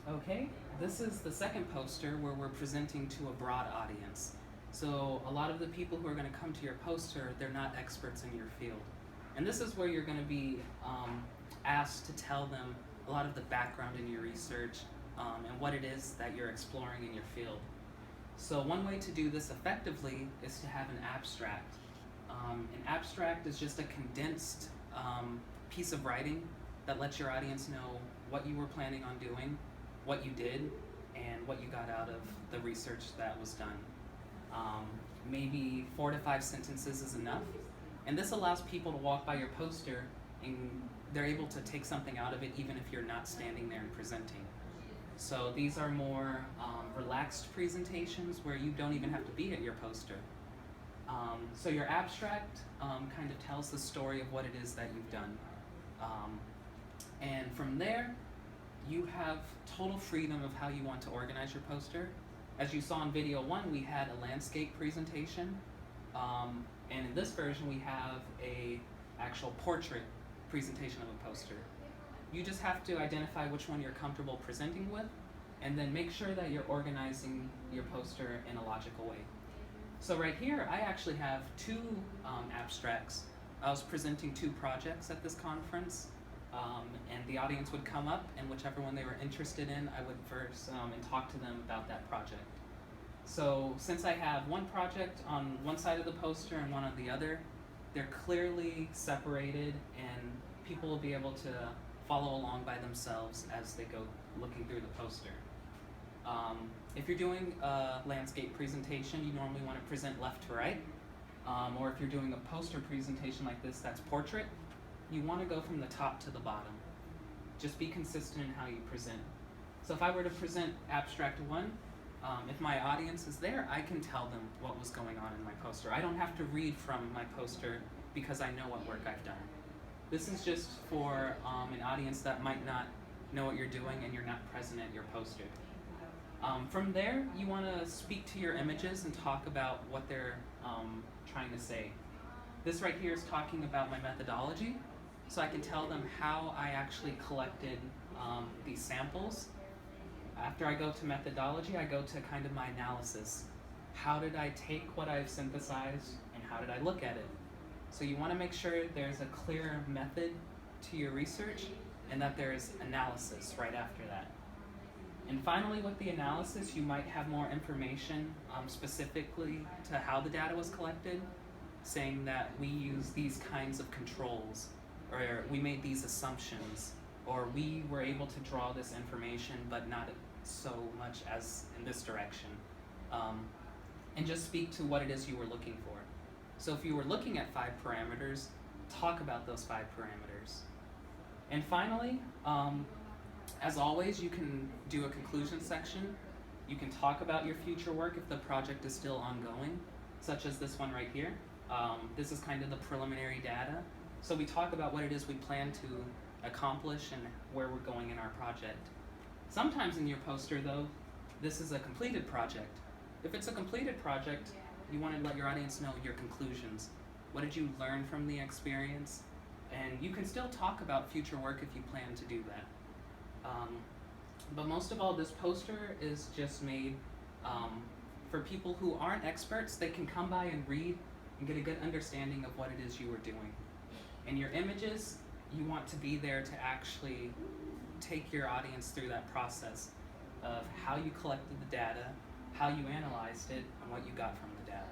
Okay, this is the second poster where we're presenting to a broad audience. So a lot of the people who are going to come to your poster, they're not experts in your field. And this is where you're going to be asked to tell them a lot of the background in your research and what it is that you're exploring in your field. So one way to do this effectively is to have an abstract. An abstract is just a condensed piece of writing that lets your audience know what you were planning on doing, what you did, and what you got out of the research that was done. Maybe 4 to 5 sentences is enough, and this allows people to walk by your poster and they're able to take something out of it even if you're not standing there and presenting. So these are more relaxed presentations where you don't even have to be at your poster. So your abstract kind of tells the story of what it is that you've done. And from there, you have total freedom of how you want to organize your poster. As you saw in video 1, we had a landscape presentation. And in this version, we have a actual portrait presentation of a poster. You just have to identify which one you're comfortable presenting with, and then make sure that you're organizing your poster in a logical way. So right here, I actually have 2 abstracts. I was presenting 2 projects at this conference, and the audience would come up, and whichever one they were interested in, I would verse and talk to them about that project. So since I have one project on one side of the poster and one on the other, they're clearly separated, and people will be able to follow along by themselves as they go looking through the poster. If you're doing a landscape presentation, you normally want to present left to right. Or if you're doing a poster presentation like this that's portrait, you want to go from the top to the bottom. Just be consistent in how you present. So if I were to present abstract 1, if my audience is there, I can tell them what was going on in my poster. I don't have to read from my poster because I know what work I've done. This is just for an audience that might not know what you're doing and you're not present at your poster. From there, you want to speak to your images and talk about what they're trying to say. This right here is talking about my methodology, so I can tell them how I actually collected these samples. After I go to methodology, I go to kind of my analysis. How did I take what I've synthesized and how did I look at it? So you want to make sure there's a clear method to your research and that there's analysis right after that. And finally, with the analysis, you might have more information specifically to how the data was collected, saying that we use these kinds of controls, or we made these assumptions, or we were able to draw this information but not so much as in this direction. And just speak to what it is you were looking for. So if you were looking at 5 parameters, talk about those 5 parameters. And finally, as always, you can do a conclusion section. You can talk about your future work if the project is still ongoing, such as this one right here. This is kind of the preliminary data. So we talk about what it is we plan to accomplish and where we're going in our project. Sometimes in your poster, though, this is a completed project. If it's a completed project, you want to let your audience know your conclusions. What did you learn from the experience? And you can still talk about future work if you plan to do that. But most of all, this poster is just made for people who aren't experts. They can come by and read and get a good understanding of what it is you were doing. And your images, you want to be there to actually take your audience through that process of how you collected the data, how you analyzed it, and what you got from the data.